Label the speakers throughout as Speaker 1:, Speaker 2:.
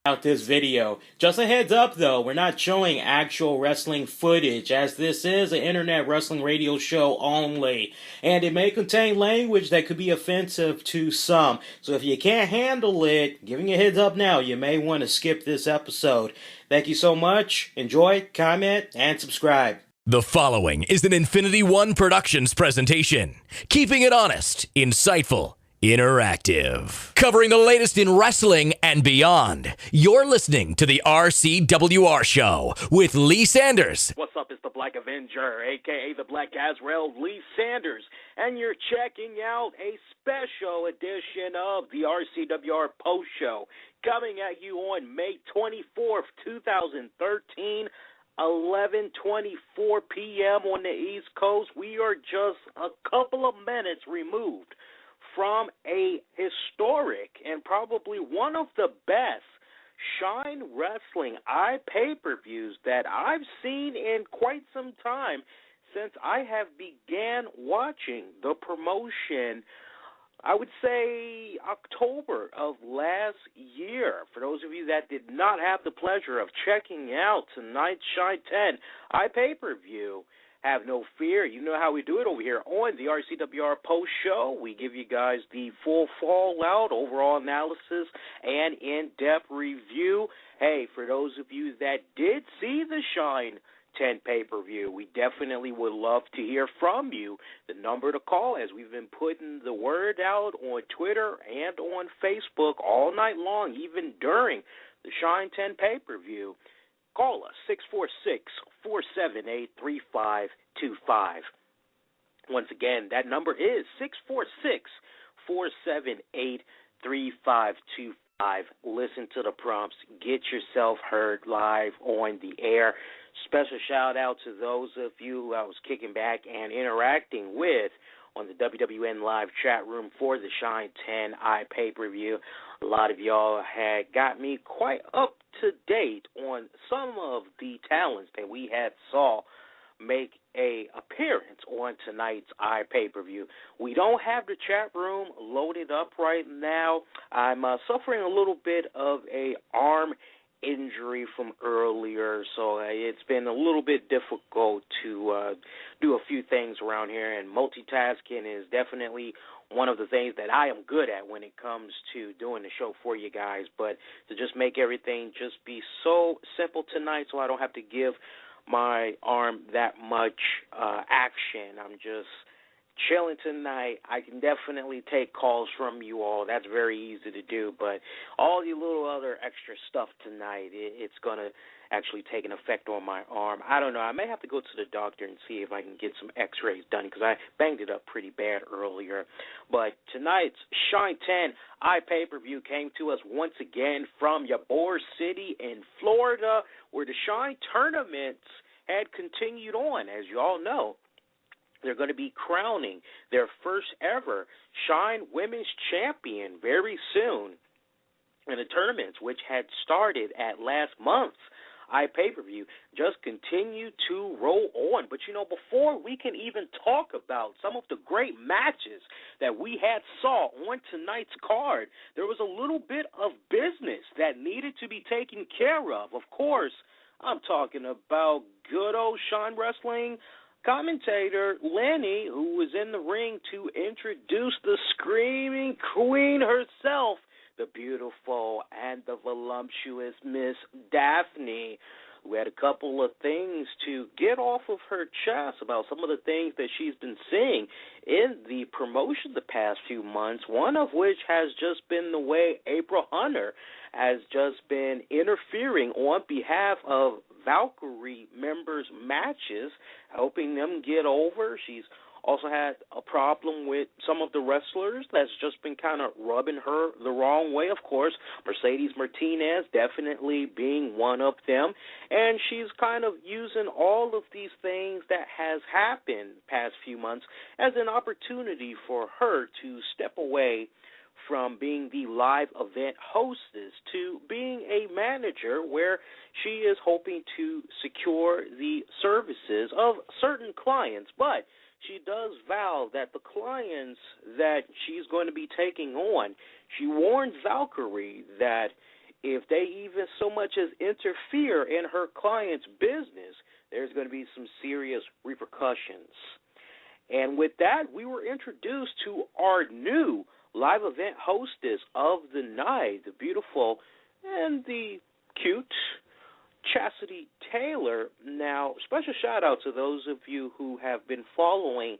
Speaker 1: out this video. Just a heads up though, we're not showing actual wrestling footage, as this is an internet wrestling radio show only, and it may contain language that could be offensive to some. So if you can't handle it, giving you a heads up now, you may want to skip this episode. Thank you so much. Enjoy, comment, and subscribe.
Speaker 2: The following is an Infinity One Productions presentation, keeping it honest, insightful, interactive, covering the latest in wrestling and beyond. You're listening to the RCWR show with Lee Sanders.
Speaker 3: What's up? It's the Black Avenger, a.k.a. the Black Azrael, Lee Sanders, and you're checking out a special edition of the RCWR Post Show, coming at you on May 24th, 2013, 11:24 p.m. on the East Coast. We are just a couple of minutes removed from a historic and probably one of the best Shine Wrestling pay-per-views that I've seen in quite some time since I have began watching the promotion, I would say October of last year. For those of you that did not have the pleasure of checking out tonight's Shine 10 pay-per-view, have no fear. You know how we do it over here on the RCWR Post Show. We give you guys the full fallout, overall analysis, and in-depth review. Hey, for those of you that did see the Shine 10 pay-per-view, we definitely would love to hear from you. The number to call, as we've been putting the word out on Twitter and on Facebook all night long, even during the Shine 10 pay-per-view, call us, 646-478-3525. Once again, that number is 646-478-3525. Listen to the prompts. Get yourself heard live on the air. Special shout-out to those of you who I was kicking back and interacting with on the WWN live chat room for the Shine 10 pay-per-view. A lot of y'all had got me quite up to date on some of the talents that we had saw make a appearance on tonight's pay-per-view. We don't have the chat room loaded up right now. I'm suffering a little bit of a arm injury from earlier, so it's been a little bit difficult to do a few things around here, and multitasking is definitely one of the things that I am good at when it comes to doing the show for you guys. But to just make everything just be so simple tonight so I don't have to give my arm that much action, I'm just chilling tonight. I can definitely take calls from you all. That's very easy to do. But all the little other extra stuff tonight, it's going to actually take an effect on my arm. I don't know. I may have to go to the doctor and see if I can get some x-rays done because I banged it up pretty bad earlier. But tonight's Shine 10 pay-per-view came to us once again from Ybor City in Florida, where the Shine tournaments had continued on. As you all know, they're going to be crowning their first ever Shine Women's Champion very soon. And the tournaments, which had started at last month's pay-per-view, just continue to roll on. But, you know, before we can even talk about some of the great matches that we had saw on tonight's card, there was a little bit of business that needed to be taken care of. Of course, I'm talking about good old Shine Wrestling commentator Lenny, who was in the ring to introduce the screaming queen herself, the beautiful and the voluptuous Miss Daphne, who had a couple of things to get off of her chest about some of the things that she's been seeing in the promotion the past few months, one of which has just been the way April Hunter has just been interfering on behalf of Valkyrie members' matches, helping them get over. She's also had a problem with some of the wrestlers that's just been kind of rubbing her the wrong way, of course. Mercedes Martinez definitely being one of them. And she's kind of using all of these things that has happened past few months as an opportunity for her to step away from being the live event hostess to being a manager, where she is hoping to secure the services of certain clients. But she does vow that the clients that she's going to be taking on, she warns Valkyrie that if they even so much as interfere in her client's business, there's going to be some serious repercussions. And with that, we were introduced to our new live event hostess of the night, the beautiful and the cute Chasity Taylor. Now, special shout out to those of you who have been following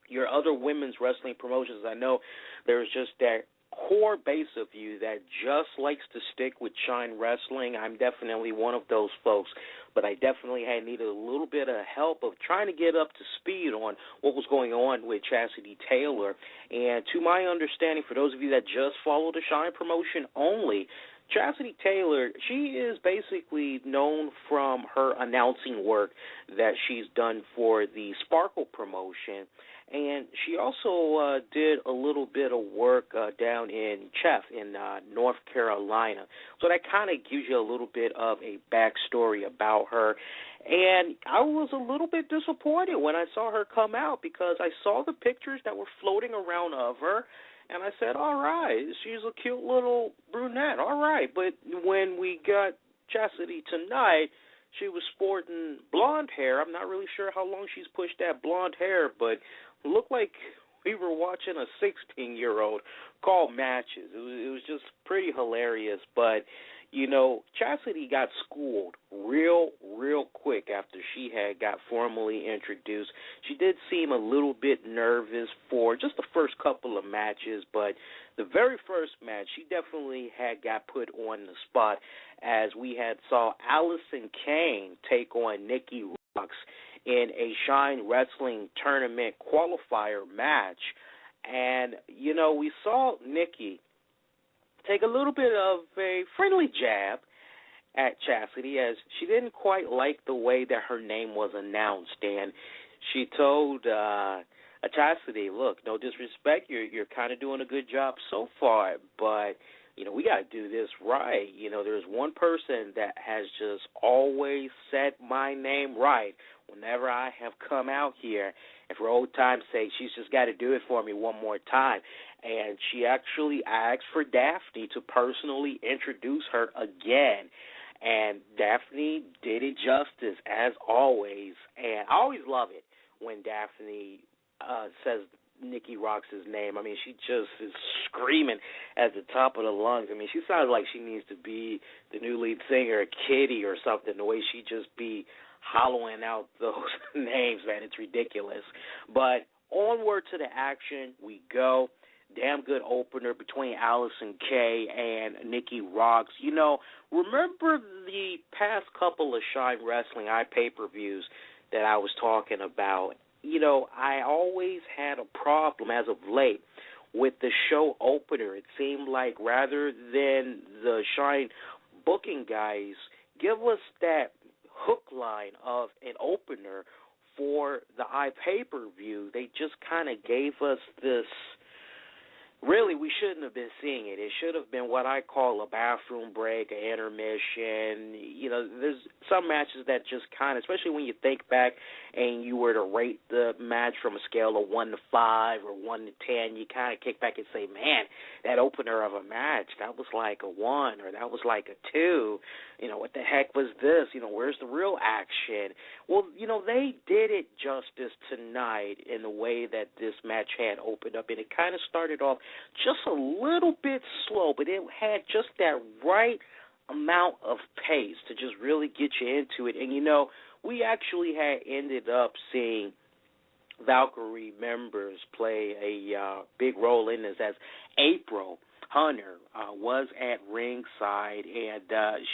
Speaker 3: your other women's wrestling promotions. I know there's just that core base of you that just likes to stick with Shine Wrestling. I'm definitely one of those folks, but I definitely had needed a little bit of help of trying to get up to speed on what was going on with Chasity Taylor. And to my understanding, for those of you that just follow the Shine promotion only, Chasity Taylor, she is basically known from her announcing work that she's done for the Sparkle promotion, and she also did a little bit of work down in North Carolina. So that kind of gives you a little bit of a backstory about her. And I was a little bit disappointed when I saw her come out because I saw the pictures that were floating around of her, and I said, all right, she's a cute little brunette, all right. But when we got Chasity tonight, she was sporting blonde hair. I'm not really sure how long she's pushed that blonde hair, but it looked like we were watching a 16-year-old call matches. It was just pretty hilarious. But, you know, Chasity got schooled real quick after she had got formally introduced. She did seem a little bit nervous for just the first couple of matches, but the very first match, she definitely had got put on the spot as we had saw Allison take on Nikki Roxx in a Shine Wrestling Tournament qualifier match. And, you know, we saw Nikki take a little bit of a friendly jab at Chasity as she didn't quite like the way that her name was announced. And she told Chasity, look, no disrespect, you're kind of doing a good job so far, but, you know, we got to do this right. You know, there's one person that has just always said my name right whenever I have come out here. And for old time's sake, she's just got to do it for me one more time. And she actually asked for Daphne to personally introduce her again. And Daphne did it justice, as always. And I always love it when Daphne says Nikki Roxx's name. I mean, she just is screaming at the top of the lungs. I mean, she sounds like she needs to be the new lead singer, Kitty or something, the way she just be hollowing out those names, man. It's ridiculous. But onward to the action we go. Damn good opener between Allison and Nikki Roxx. You know, remember the past couple of Shine Wrestling pay-per-views that I was talking about? You know, I always had a problem as of late with the show opener. It seemed like rather than the Shine booking guys give us that hook line of an opener for the pay-per-view, they just kind of gave us this. Really, we shouldn't have been seeing it. It should have been what I call a bathroom break, an intermission. You know, there's some matches that just kind of, especially when you think back and you were to rate the match from a scale of 1 to 5 or 1 to 10, you kind of kick back and say, man, that opener of a match, that was like a 1 or that was like a 2. You know, what the heck was this? You know, where's the real action? Well, you know, they did it justice tonight in the way that this match had opened up, and it kind of started off just a little bit slow, but it had just that right amount of pace to just really get you into it. And, you know, we actually had ended up seeing Valkyrie members play a big role in this, as April Hunter was at ringside, and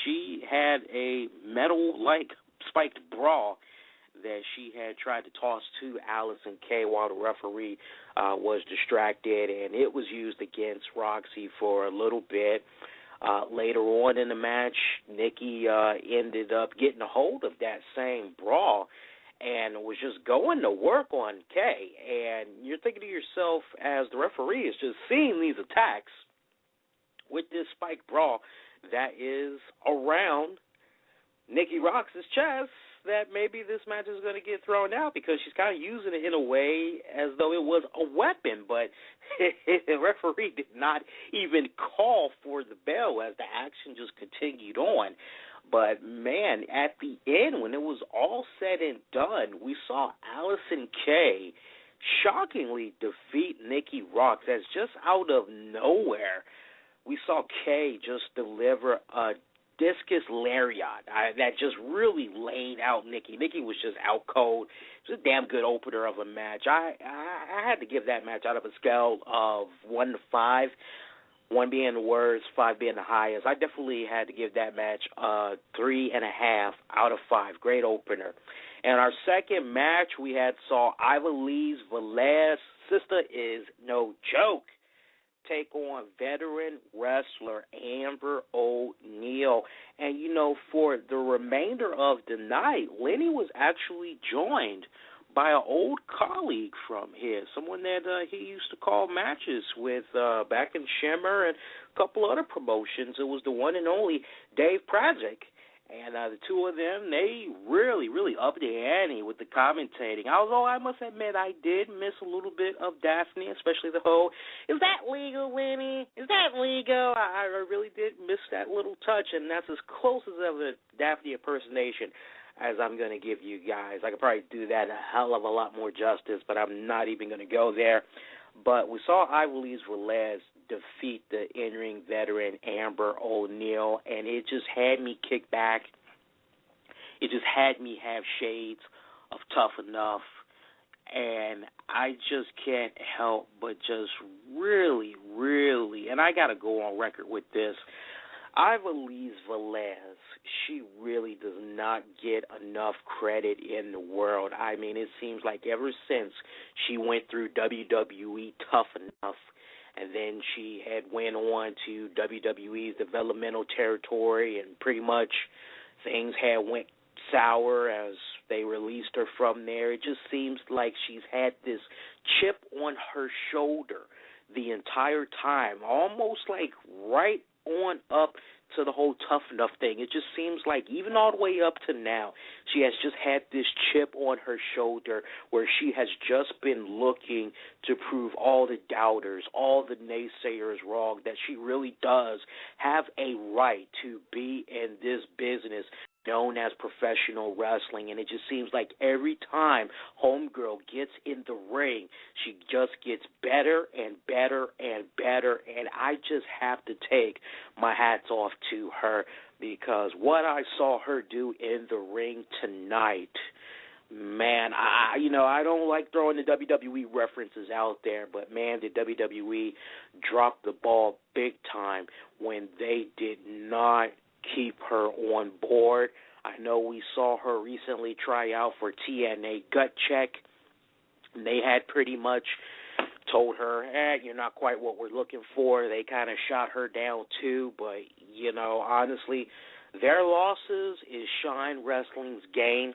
Speaker 3: she had a metal-like spiked bra that she had tried to toss to Allison while the referee was distracted, and it was used against Roxy for a little bit. Later on in the match, Nikki ended up getting a hold of that same bra and was just going to work on Kay. And you're thinking to yourself, as the referee is just seeing these attacks with this spiked bra that is around Nikki Roxx's chest, that maybe this match is going to get thrown out because she's kind of using it in a way as though it was a weapon, but the referee did not even call for the bell as the action just continued on. But, man, at the end, when it was all said and done, we saw Allysin Kay shockingly defeat Nikki Roxx as just out of nowhere. We saw Kay just deliver a discus lariat that just really laid out Nikki. Nikki was just out cold. It was a damn good opener of a match. I had to give that match out of a scale of 1 to 5. 1 being the worst, 5 being the highest. I definitely had to give that match 3.5 out of 5. Great opener. And our second match, we saw Ivelisse, sister is no joke, take on veteran wrestler Amber O'Neal. And, for the remainder of the night, Lenny was actually joined by an old colleague from his, someone that he used to call matches with back in Shimmer and a couple other promotions. It was the one and only Dave Prazik. And the two of them, they really, really upped the ante with the commentating. Although I must admit I did miss a little bit of Daphne, especially the whole, is that legal, Lenny? Is that legal? I really did miss that little touch, and that's as close as a Daphne impersonation as I'm going to give you guys. I could probably do that a hell of a lot more justice, but I'm not even going to go there. But we saw Ivelisse defeat the in-ring veteran Amber O'Neal, and it just had me kick back. It just had me have shades of Tough Enough, and I just can't help but just really, really, and I got to go on record with this, Ivelisse, she really does not get enough credit in the world. I mean, it seems like ever since she went through WWE Tough Enough, and then she had went on to WWE's developmental territory, and pretty much things had went sour as they released her from there. It just seems like she's had this chip on her shoulder the entire time, almost like right on up to the whole Tough Enough thing. It just seems like even all the way up to now, she has just had this chip on her shoulder where she has just been looking to prove all the doubters, all the naysayers wrong, that she really does have a right to be in this business known as professional wrestling. And it just seems like every time homegirl gets in the ring, she just gets better and better and better, and I just have to take my hats off to her, because what I saw her do in the ring tonight, man, I don't like throwing the WWE references out there, but man, did WWE drop the ball big time when they did not keep her on board. I know we saw her recently try out for TNA Gut Check. They had pretty much told her, you're not quite what we're looking for. They kind of shot her down too, but, honestly, their losses is Shine Wrestling's gain.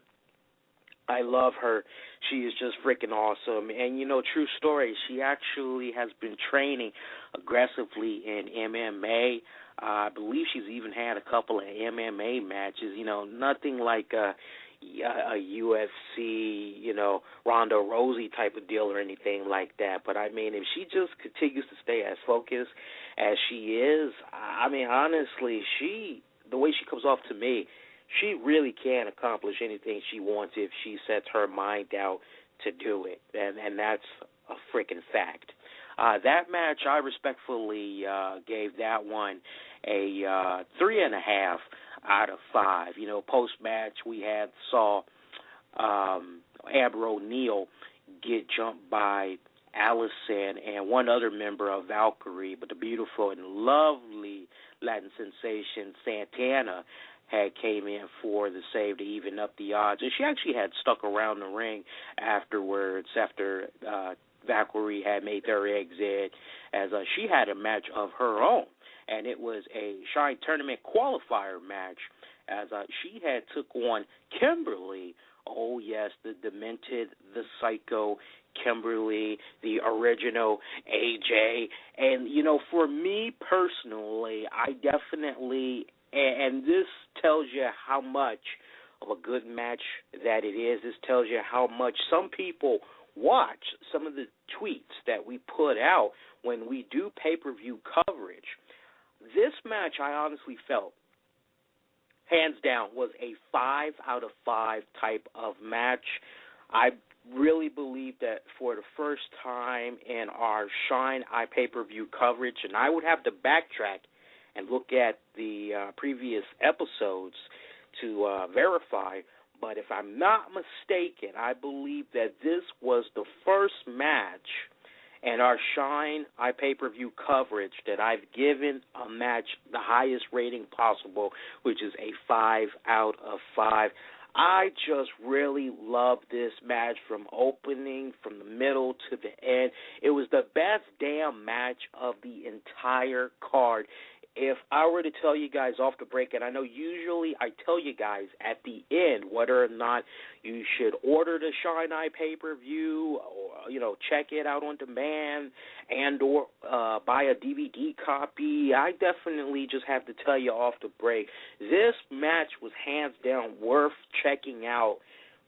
Speaker 3: I love her. She is just freaking awesome. And, true story, she actually has been training aggressively in MMA. I believe she's even had a couple of MMA matches, nothing like a UFC, Ronda Rousey type of deal or anything like that. But, I mean, if she just continues to stay as focused as she is, I mean, honestly, the way she comes off to me, she really can accomplish anything she wants if she sets her mind out to do it, and that's a freaking fact. That match, I respectfully gave that one a 3.5 out of 5. Post-match we saw Amber O'Neal get jumped by Allison and one other member of Valkyrie, but the beautiful and lovely Latin sensation Santana had came in for the save to even up the odds. And she actually had stuck around the ring afterwards, after Valkyrie had made their exit, as she had a match of her own. And it was a Shine Tournament qualifier match, as she had took on Kimberly. Oh, yes, the demented, the psycho Kimberly, the original AJ. And, for me personally, I definitely, and this tells you how much of a good match that it is. This tells you how much some people watch some of the tweets that we put out when we do pay-per-view coverage. This match, I honestly felt, hands down, was a 5 out of 5 type of match. I really believe that for the first time in our Shine Eye pay-per-view coverage, and I would have to backtrack and look at the previous episodes to verify, but if I'm not mistaken, I believe that this was the first match in our Shine Eye pay-per-view coverage that I've given a match the highest rating possible, which is a 5 out of 5. I just really love this match from opening, from the middle to the end. It was the best damn match of the entire card. If I were to tell you guys off the break, and I know usually I tell you guys at the end whether or not you should order the Shine Eye pay-per-view or, check it out on demand and or buy a DVD copy, I definitely just have to tell you off the break, this match was hands down worth checking out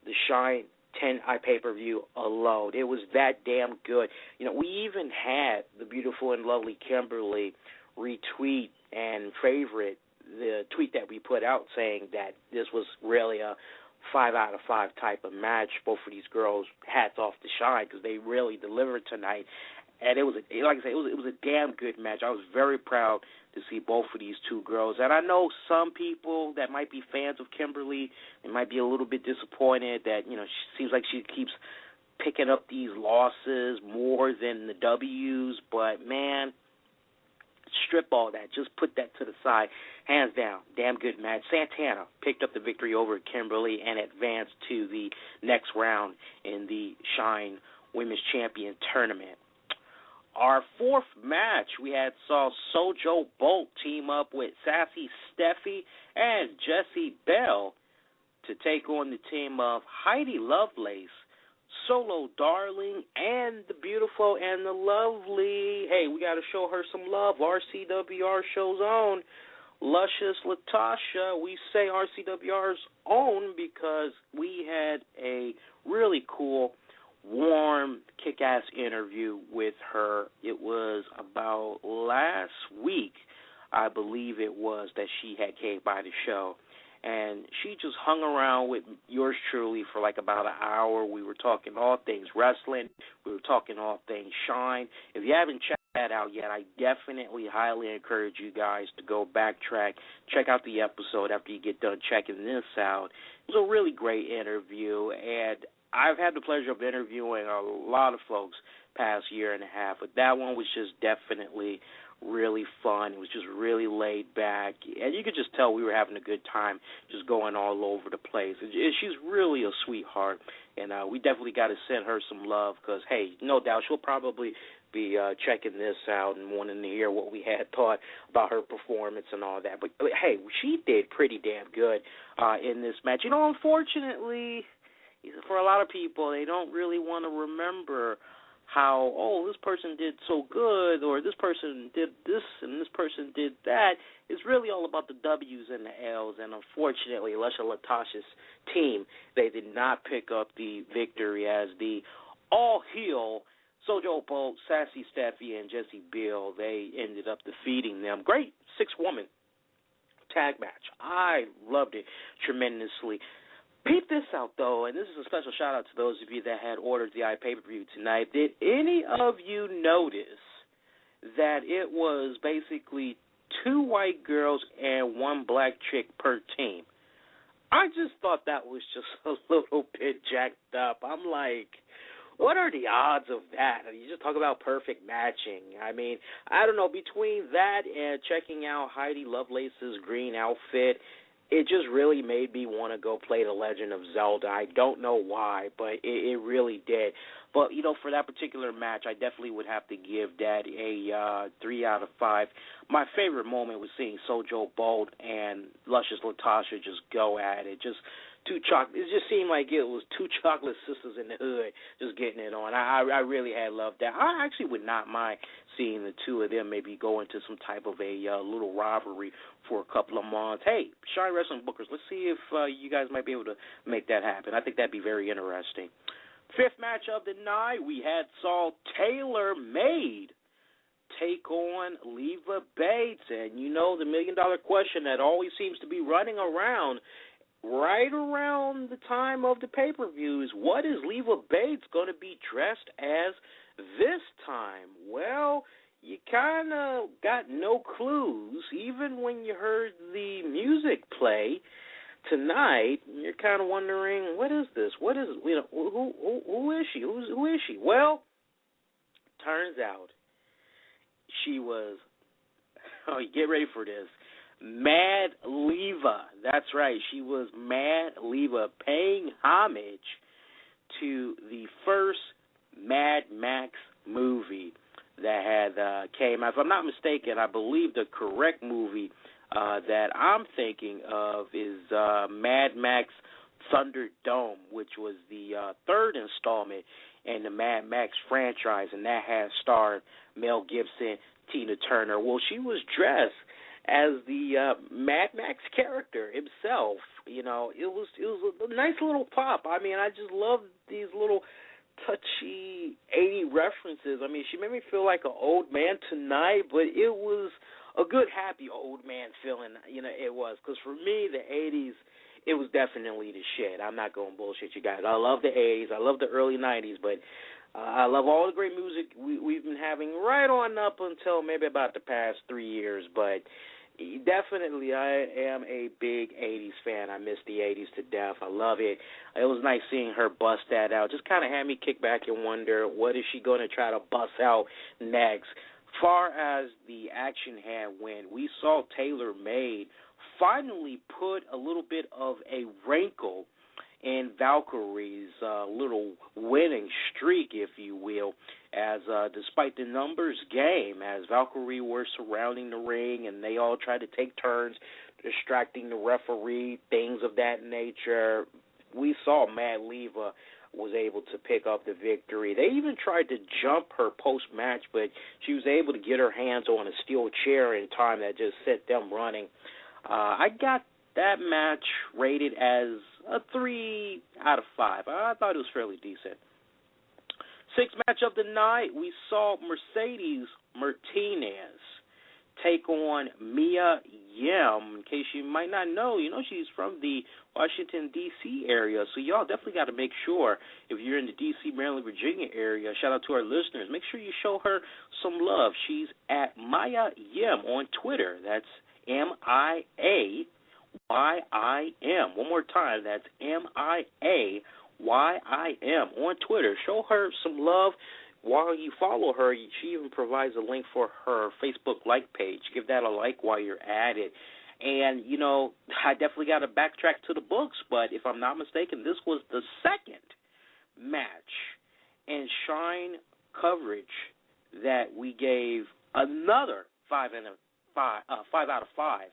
Speaker 3: the Shine 10 Eye pay-per-view alone. It was that damn good. We even had the beautiful and lovely Kimberly retweet and favorite the tweet that we put out saying that this was really a 5 out of 5 type of match. Both of these girls, hats off to Shine because they really delivered tonight. And it was, like I said, it was a damn good match. I was very proud to see both of these two girls. And I know some people that might be fans of Kimberly, they might be a little bit disappointed that, she seems like she keeps picking up these losses more than the W's. But, man, strip all that. Just put that to the side. Hands down, damn good match. Santana picked up the victory over Kimberly and advanced to the next round in the Shine Women's Champion Tournament. Our fourth match, we saw Sojo Bolt team up with Sassy Stephie and Jessie Belle to take on the team of Heidi Lovelace, Solo Darling, and the beautiful and the lovely, hey, we got to show her some love, RCWR show's own, Luscious Latasha. We say RCWR's own because we had a really cool, warm, kick-ass interview with her. It was about last week, I believe it was, that she had came by the show. And she just hung around with yours truly for like about an hour. We were talking all things wrestling. We were talking all things Shine. If you haven't checked that out yet, I definitely highly encourage you guys to go backtrack, check out the episode after you get done checking this out. It was a really great interview, and I've had the pleasure of interviewing a lot of folks past year and a half, but that one was just definitely really fun. It was just really laid back, and you could just tell we were having a good time just going all over the place. She's really a sweetheart, and we definitely got to send her some love because, hey, no doubt she'll probably be checking this out and wanting to hear what we had thought about her performance and all that. But hey, she did pretty damn good in this match. Unfortunately, for a lot of people, they don't really want to remember how, this person did so good, or this person did this and this person did that. It's really all about the W's and the L's, and unfortunately, Latasha's team, they did not pick up the victory as the all-heel Sojo Bolt, Sassy Stephie, and Jessie Belle, they ended up defeating them. Great six-woman tag match. I loved it tremendously. Peep this out, though, and this is a special shout-out to those of you that had ordered the iPay-per-view tonight. Did any of you notice that it was basically 2 white girls and 1 black chick per team? I just thought that was just a little bit jacked up. I'm like, what are the odds of that? You just talk about perfect matching. I mean, I don't know, between that and checking out Heidi Lovelace's green outfit, it just really made me want to go play The Legend of Zelda. I don't know why, but it really did. But, for that particular match, I definitely would have to give that a 3 out of 5. My favorite moment was seeing Sojo, Bolt, and Luscious Latasha just go at it. Just it just seemed like it was two chocolate sisters in the hood just getting it on. I really had loved that. I actually would not mind seeing the two of them maybe go into some type of a little rivalry for a couple of months. Hey, Shine Wrestling Bookers, let's see if you guys might be able to make that happen. I think that'd be very interesting. Fifth match of the night, we saw Taylor Made take on Leva Bates. And the million-dollar question that always seems to be running around right around the time of the pay-per-views, what is Leva Bates going to be dressed as this time? Well, you kind of got no clues. Even when you heard the music play tonight, you're kind of wondering, what is this? What is, who is she? Who is she? Well, turns out she was, get ready for this, Mad Leva. That's right. She was Mad Leva, paying homage to the first Mad Max movie that had came out. If I'm not mistaken, I believe the correct movie that I'm thinking of is Mad Max Thunderdome, which was the third installment in the Mad Max franchise, and that had starred Mel Gibson, Tina Turner. Well, she was dressed as the Mad Max character himself. It was a nice little pop. I mean, I just love these little touchy 80 references. I mean, she made me feel like an old man tonight, but it was a good, happy old man feeling. It was, because for me, the 80s, it was definitely the shit. I'm not going to bullshit you guys. I love the 80s. I love the early 90s, but I love all the great music we've been having right on up until maybe about the past 3 years, but definitely, I am a big 80s fan. I miss the 80s to death. I love it. It was nice seeing her bust that out. Just kind of had me kick back and wonder, what is she going to try to bust out next? Far as the action hand went, we saw Taylor Made finally put a little bit of a wrinkle in Valkyrie's little winning streak, if you will, as despite the numbers game, as Valkyrie were surrounding the ring and they all tried to take turns distracting the referee, things of that nature, we saw Mad Leva was able to pick up the victory. They even tried to jump her post-match, but she was able to get her hands on a steel chair in time that just set them running. I got that match rated as a 3 out of 5. I thought it was fairly decent. Sixth match of the night, we saw Mercedes Martinez take on Mia Yim. In case you might not know, she's from the Washington, D.C. area, so y'all definitely got to make sure, if you're in the D.C., Maryland, Virginia area, shout out to our listeners, make sure you show her some love. She's at Maya Yim on Twitter. That's MIAYIM. One more time, that's MIAYIM on Twitter. Show her some love. While you follow her, she even provides a link for her Facebook like page. Give that a like while you're at it. And, I definitely got to backtrack to the books, but if I'm not mistaken, this was the second match in Shine coverage that we gave another 5 out of 5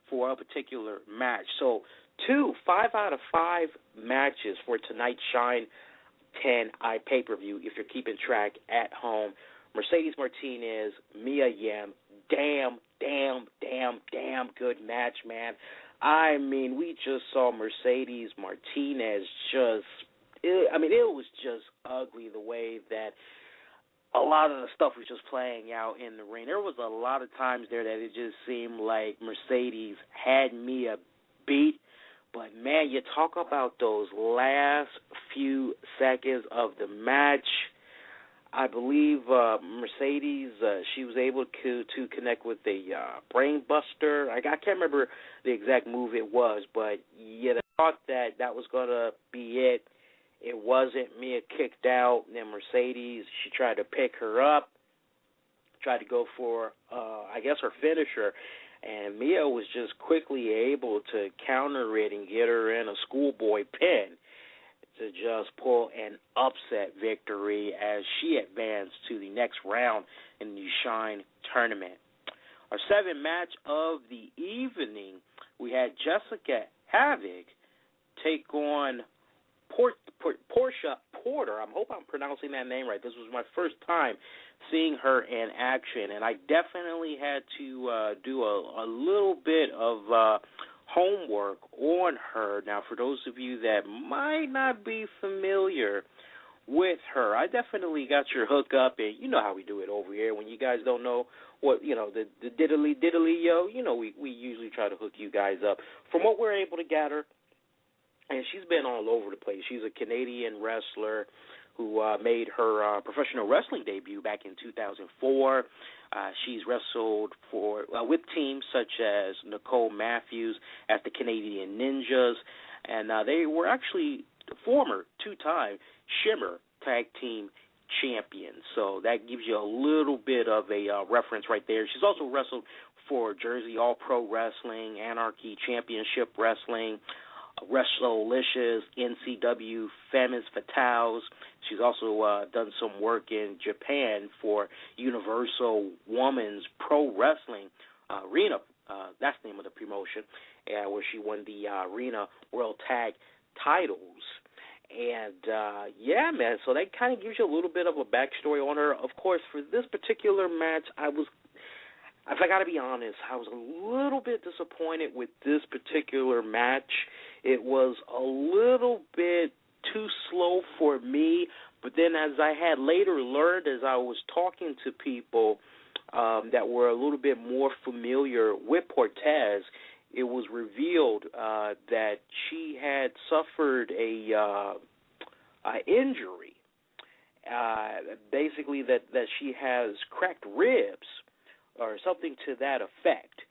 Speaker 3: for a particular match. So 2 5 out of 5 matches for tonight's Shine 10 pay-per-view, if you're keeping track at home. Mercedes Martinez, Mia Yim, damn good match, man. I mean, we just saw Mercedes Martinez it was just ugly the way that a lot of the stuff was just playing out in the ring. There was a lot of times there that it just seemed like Mercedes had Mia beat. But, man, you talk about those last few seconds of the match. I believe Mercedes, she was able to connect with the brain buster. I can't remember the exact move it was, but you thought that was going to be it. It wasn't. Mia kicked out, and then Mercedes, she tried to pick her up, tried to go for, her finisher. And Mia was just quickly able to counter it and get her in a schoolboy pin. to just pull an upset victory as she advanced to the next round in the Shine tournament. Our seventh match of the evening, we had Jessicka Havok take on Portia Porter. I hope I'm pronouncing that name right. This was my first time seeing her in action, and I definitely had to do a little bit of homework on her. Now, for those of you that might not be familiar with her, I definitely got your hook up, and you know how we do it over here. When you guys don't know what, the diddly yo, we usually try to hook you guys up. From what we're able to gather, and she's been all over the place. She's a Canadian wrestler who made her professional wrestling debut back in 2004. She's wrestled with teams such as Nicole Matthews as the Canadian Ninjas, and they were actually former two-time Shimmer Tag Team champions. So that gives you a little bit of a reference right there. She's also wrestled for Jersey All Pro Wrestling, Anarchy Championship Wrestling, Luscious, NCW, Femmes Fatales. She's also done some work in Japan for Universal Women's Pro Wrestling Arena. That's the name of the promotion, where she won the Arena World Tag titles. And, yeah, man, so that kind of gives you a little bit of a backstory on her. Of course, for this particular match, if I got to be honest, I was a little bit disappointed with this particular match. It was a little bit too slow for me, but then as I had later learned as I was talking to people that were a little bit more familiar with Portez, it was revealed that she had suffered a injury, basically that she has cracked ribs or something to that effect.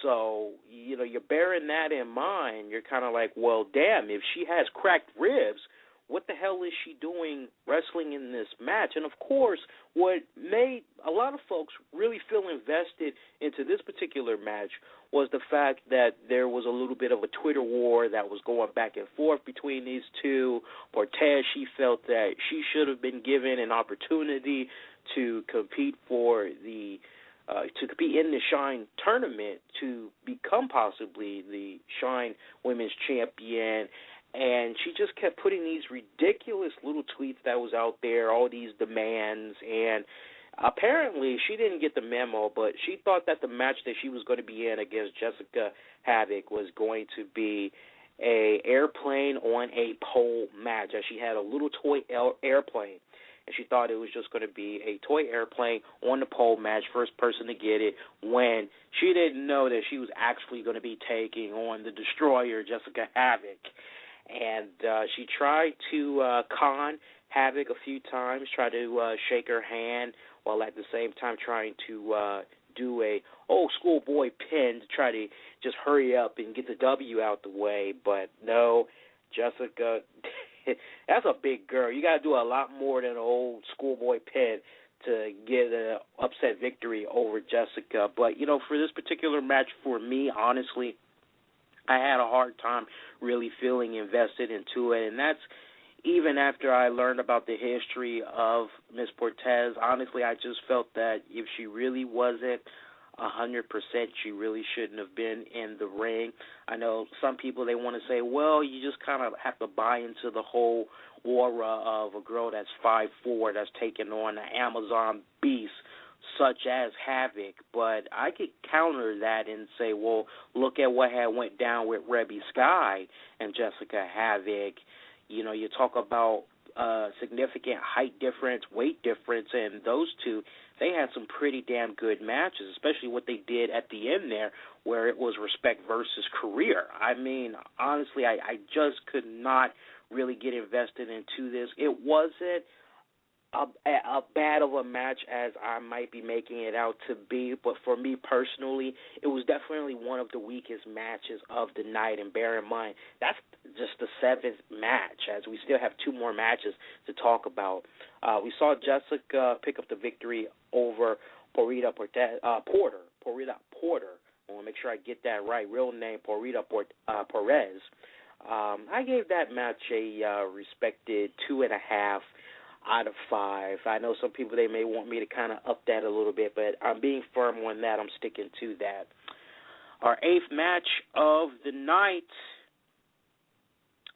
Speaker 3: So, you're bearing that in mind. You're kind of like, well, damn, if she has cracked ribs, what the hell is she doing wrestling in this match? And, of course, what made a lot of folks really feel invested into this particular match was the fact that there was a little bit of a Twitter war that was going back and forth between these two. Portia, she felt that she should have been given an opportunity to compete to compete in the Shine tournament to become possibly the Shine Women's Champion. And she just kept putting these ridiculous little tweets that was out there, all these demands. And apparently she didn't get the memo, but she thought that the match that she was going to be in against Jessicka Havok was going to be a airplane on a pole match, as she had a little toy airplane. And she thought it was just going to be a toy airplane on the pole match, first person to get it, when she didn't know that she was actually going to be taking on the destroyer, Jessicka Havok. And she tried to con Havok a few times, tried to shake her hand, while at the same time trying to do a old schoolboy pin to try to just hurry up and get the W out the way. But no, Jessicka... That's a big girl. You got to do a lot more than an old schoolboy pin to get an upset victory over Jessicka. But, for this particular match, for me, honestly, I had a hard time really feeling invested into it. And that's even after I learned about the history of Miss Portez. Honestly, I just felt that if she really wasn't 100%, she really shouldn't have been in the ring. I know some people, they want to say, well, you just kind of have to buy into the whole aura of a girl that's 5'4", that's taking on an Amazon beast such as Havok. But I could counter that and say, well, look at what had went down with Rebby Sky and Jessicka Havok. You talk about significant height difference, weight difference, and those two, they had some pretty damn good matches, especially what they did at the end there, where it was respect versus career. I mean, honestly, I just could not really get invested into this. It wasn't a bad of a match as I might be making it out to be, but for me personally, it was definitely one of the weakest matches of the night. And bear in mind, that's just the seventh match, as we still have two more matches to talk about. We saw Jessicka pick up the victory over Portia Porter. I want to make sure I get that right. Real name, Portia Perez. I gave that match a respected 2.5 out of 5. I know some people, they may want me to kind of up that a little bit, but I'm being firm on that. I'm sticking to that. Our 8th match of the night,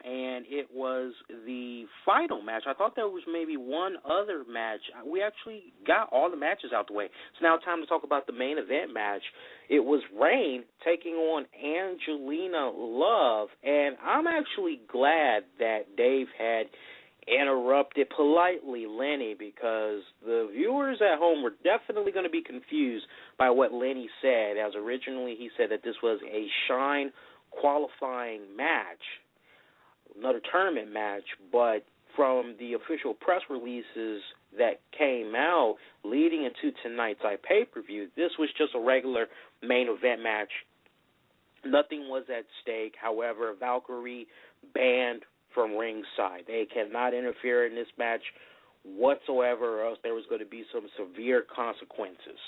Speaker 3: and it was the final match. I thought there was maybe one other match. We actually got all the matches out the way. It's now time to talk about the main event match. It was Reign taking on Angelina Love, and I'm actually glad that Dave had interrupted politely Lenny, because the viewers at home were definitely going to be confused by what Lenny said, as originally he said that this was a Shine qualifying match, another tournament match, but from the official press releases that came out leading into tonight's pay-per-view, this was just a regular main event match. Nothing was at stake. However, Valkyrie banned from ringside. They cannot interfere in this match whatsoever, or else there was going to be some severe consequences.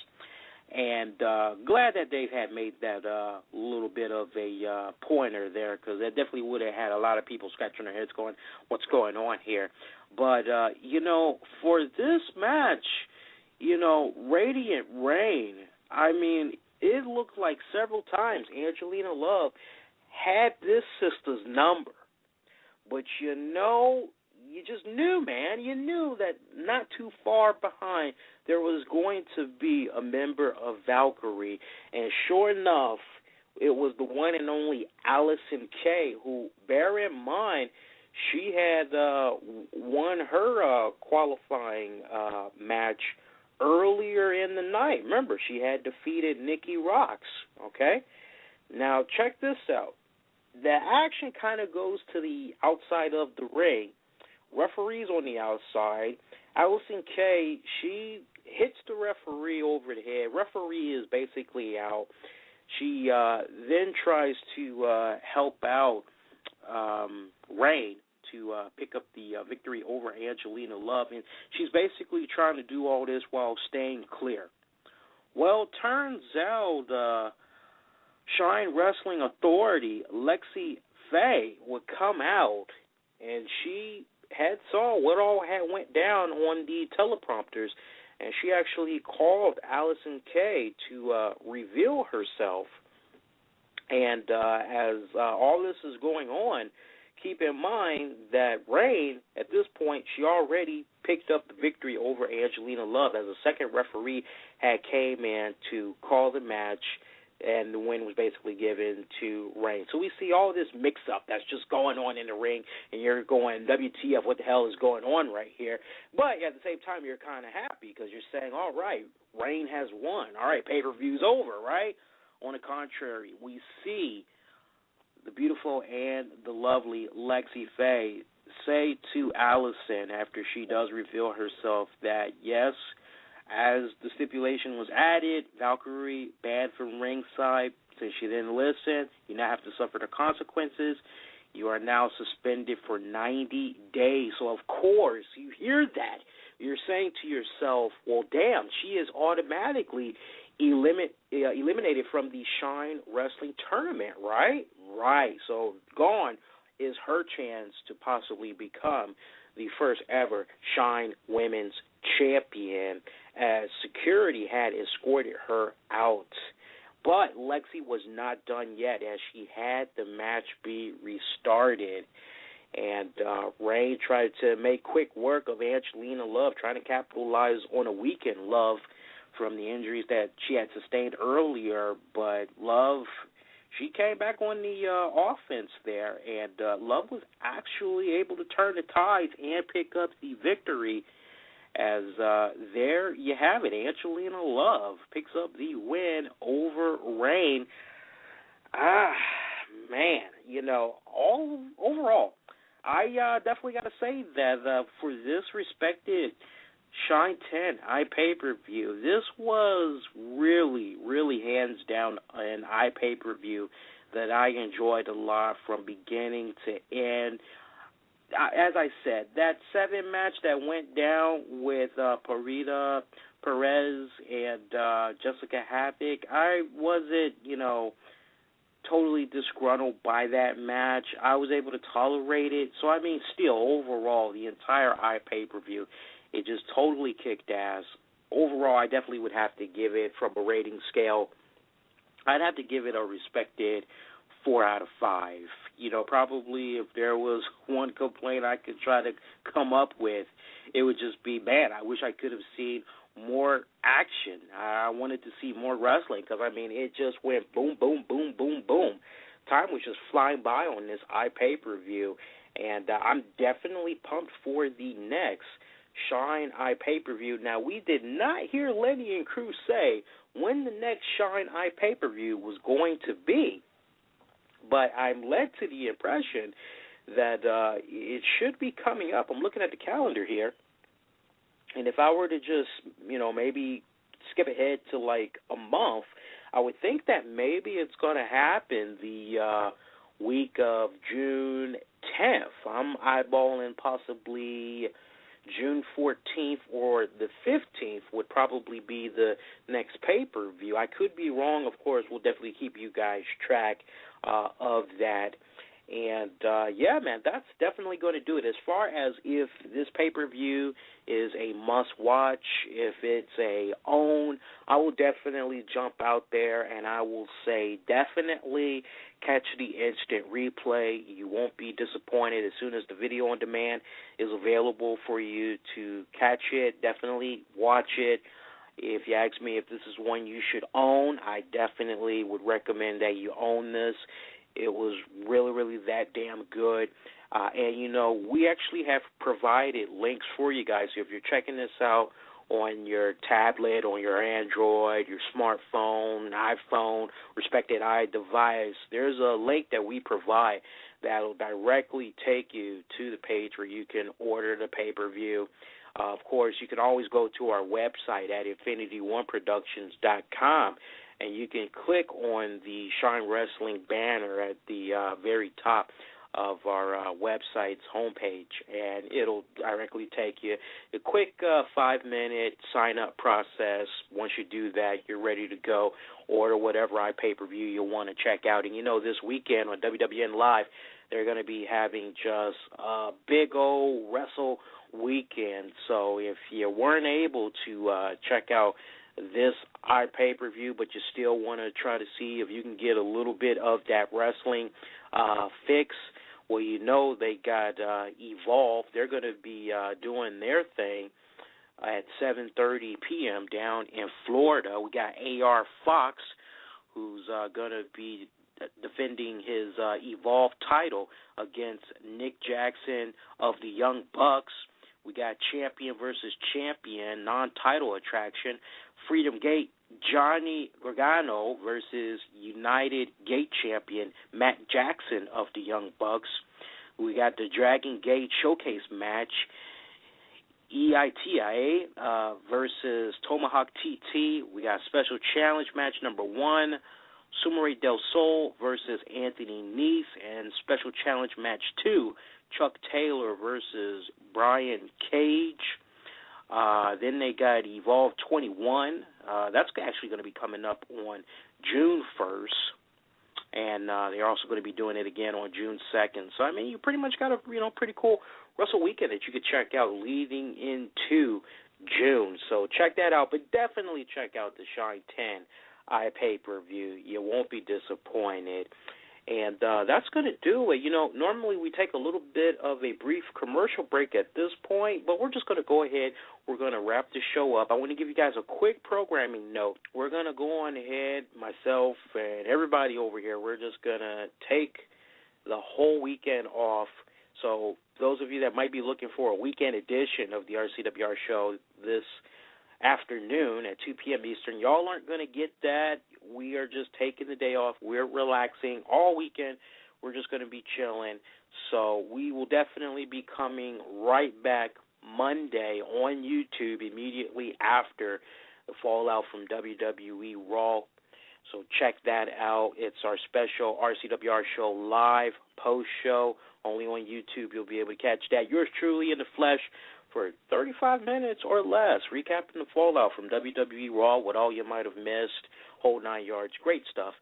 Speaker 3: And glad that Dave had made that little bit of a pointer there, because that definitely would have had a lot of people scratching their heads going, what's going on here? But, for this match, Radiant Reign, I mean, it looked like several times Angelina Love had this sister's number. But you just knew, man. You knew that not too far behind there was going to be a member of Valkyrie. And sure enough, it was the one and only Allysin Kay, who, bear in mind, she had won her qualifying match earlier in the night. Remember, she had defeated Nikki Roxx, okay? Now, check this out. The action kind of goes to the outside of the ring. Referee's on the outside. Allysin Kay, she hits the referee over the head. Referee is basically out. She then tries to help out Reign to pick up the victory over Angelina Love. And she's basically trying to do all this while staying clear. Well, turns out Shine Wrestling Authority, Lexi Faye, would come out, and she had saw what all had went down on the teleprompters, and she actually called Allysin Kay to reveal herself. And as all this is going on, keep in mind that Reign, at this point, she already picked up the victory over Angelina Love, as a second referee had came in to call the match, and the win was basically given to Reign. So we see all this mix-up that's just going on in the ring, and you're going, WTF, what the hell is going on right here? But at the same time, you're kind of happy, because you're saying, all right, Reign has won. All right, pay-per-view's over, right? On the contrary, we see the beautiful and the lovely Lexi Faye say to Allison, after she does reveal herself, that yes, as the stipulation was added, Valkyrie banned from ringside. Since she didn't listen, you now have to suffer the consequences. You are now suspended for 90 days. So, of course, you hear that. You're saying to yourself, well, damn, she is automatically eliminated from the Shine Wrestling Tournament, right? Right. So, gone is her chance to possibly become the first ever Shine Women's Champion, as security had escorted her out. But Lexi was not done yet, as she had the match be restarted. And Reign tried to make quick work of Angelina Love, trying to capitalize on a weakened Love from the injuries that she had sustained earlier. But Love, she came back on the offense there, and Love was actually able to turn the tides and pick up the victory. As there you have it, Angelina Love picks up the win over Reign. Overall, I definitely got to say that for this respected Shine 10 pay-per-view, this was really, really hands down an pay-per-view that I enjoyed a lot from beginning to end. As I said, that 7 match that went down with Perez and Jessicka Havok, I wasn't, totally disgruntled by that match. I was able to tolerate it. So, I mean, still, overall, the entire pay-per-view, it just totally kicked ass. Overall, I definitely would have to give it, from a rating scale, I'd have to give it a respected 4 out of 5. You know, probably if there was one complaint I could try to come up with, it would just be, man, I wish I could have seen more action. I wanted to see more wrestling because, I mean, it just went boom, boom, boom, boom, boom. Time was just flying by on this pay-per-view, and I'm definitely pumped for the next Shine pay-per-view. Now, we did not hear Lenny and crew say when the next Shine pay-per-view was going to be, but I'm led to the impression that it should be coming up. I'm looking at the calendar here, and if I were to just, you know, maybe skip ahead to like a month, I would think that maybe it's going to happen the week of June 10th. I'm eyeballing possibly June 14th or the 15th would probably be the next pay-per-view. I could be wrong, of course. We'll definitely keep you guys track of that. And, yeah, man, that's definitely going to do it. As far as if this pay-per-view is a must-watch, if it's a own, I will definitely jump out there and I will say definitely catch the instant replay. You won't be disappointed as soon as the video on demand is available for you to catch it. Definitely watch it. If you ask me if this is one you should own, I definitely would recommend that you own this. It was really, really that damn good. And, you know, we actually have provided links for you guys. If you're checking this out on your tablet, on your Android, your smartphone, iPhone, respected iDevice, there's a link that we provide that will directly take you to the page where you can order the pay-per-view. Of course, you can always go to our website at infinityOneProductions.com, and you can click on the Shine Wrestling banner at the very top of our website's homepage, and it'll directly take you a quick 5-minute sign-up process. Once you do that, you're ready to go. Order whatever pay-per-view you want to check out. And, you know, this weekend on WWN Live, they're going to be having just a big old wrestle weekend. So if you weren't able to check out this pay-per-view, but you still want to try to see if you can get a little bit of that wrestling fix, well, you know they got Evolve. They're going to be doing their thing at 7:30 p.m. down in Florida. We got AR Fox, who's going to be defending his Evolve title against Nick Jackson of the Young Bucks. We got champion versus champion, non-title attraction, Freedom Gate, Johnny Gargano versus United Gate champion Matt Jackson of the Young Bucks. We got the Dragon Gate Showcase match, EITIA versus Tomahawk TT. We got special challenge match number 1, Sumere Del Sol versus Anthony Nese, and special challenge match 2, Chuck Taylor versus Brian Cage. Then they got Evolve 21. That's actually going to be coming up on June 1st. And they're also going to be doing it again on June 2nd. So, I mean, you pretty much got a pretty cool Wrestle weekend that you could check out leading into June. So check that out. But definitely check out the Shine 10 pay-per-view. You won't be disappointed. And that's going to do it. You know, normally we take a little bit of a brief commercial break at this point, but we're just going to go ahead. We're going to wrap the show up. I want to give you guys a quick programming note. We're going to go on ahead, myself and everybody over here, we're just going to take the whole weekend off. So those of you that might be looking for a weekend edition of the RCWR show this afternoon at 2 p.m. Eastern, y'all aren't going to get that. We are just taking the day off. We're relaxing all weekend. We're just going to be chilling. So we will definitely be coming right back Monday on YouTube immediately after the fallout from WWE Raw. So check that out. It's our special RCWR show live post-show. Only on YouTube you'll be able to catch that. Yours truly in the flesh for 35 minutes or less, recapping the fallout from WWE Raw, what all you might have missed, whole 9 yards. Great stuff.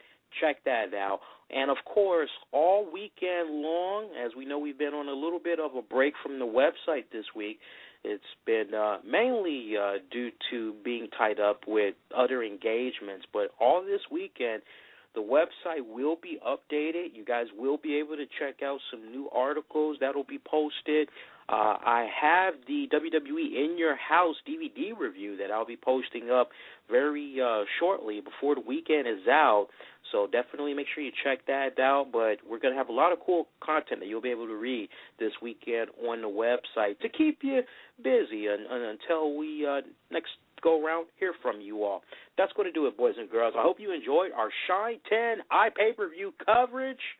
Speaker 3: check that out. And, of course, all weekend long, as we know we've been on a little bit of a break from the website this week, it's been mainly due to being tied up with other engagements. But all this weekend, the website will be updated. You guys will be able to check out some new articles that will be posted. I have the WWE In Your House DVD review that I'll be posting up very shortly before the weekend is out. So definitely make sure you check that out. But we're going to have a lot of cool content that you'll be able to read this weekend on the website to keep you busy until we next go around hear from you all. That's going to do it, boys and girls. I hope you enjoyed our Shine 10 iPay-per-view coverage.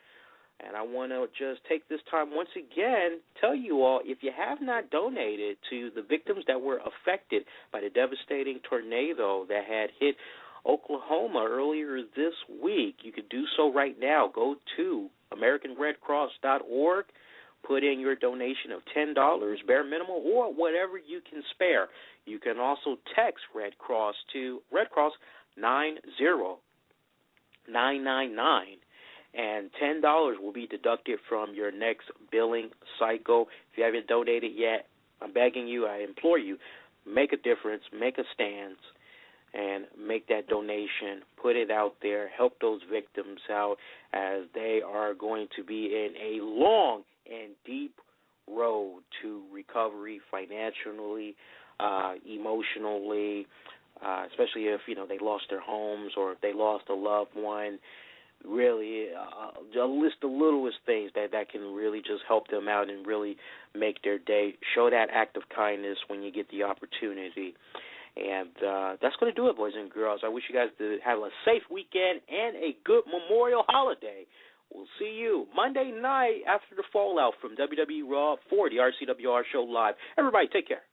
Speaker 3: And I want to just take this time once again, tell you all, if you have not donated to the victims that were affected by the devastating tornado that had hit Oklahoma earlier this week, you could do so right now. Go to AmericanRedCross.org, put in your donation of $10, bare minimum, or whatever you can spare. You can also text Red Cross to Red Cross 90999. And $10 will be deducted from your next billing cycle. If you haven't donated yet, I'm begging you, I implore you, make a difference, make a stand, and make that donation. Put it out there. Help those victims out as they are going to be in a long and deep road to recovery financially, emotionally, especially if, they lost their homes or if they lost a loved one. Really, list the littlest things that can really just help them out and really make their day. Show that act of kindness when you get the opportunity. And that's going to do it, boys and girls. I wish you guys to have a safe weekend and a good Memorial holiday. We'll see you Monday night after the fallout from WWE Raw for the RCWR show live. Everybody, take care.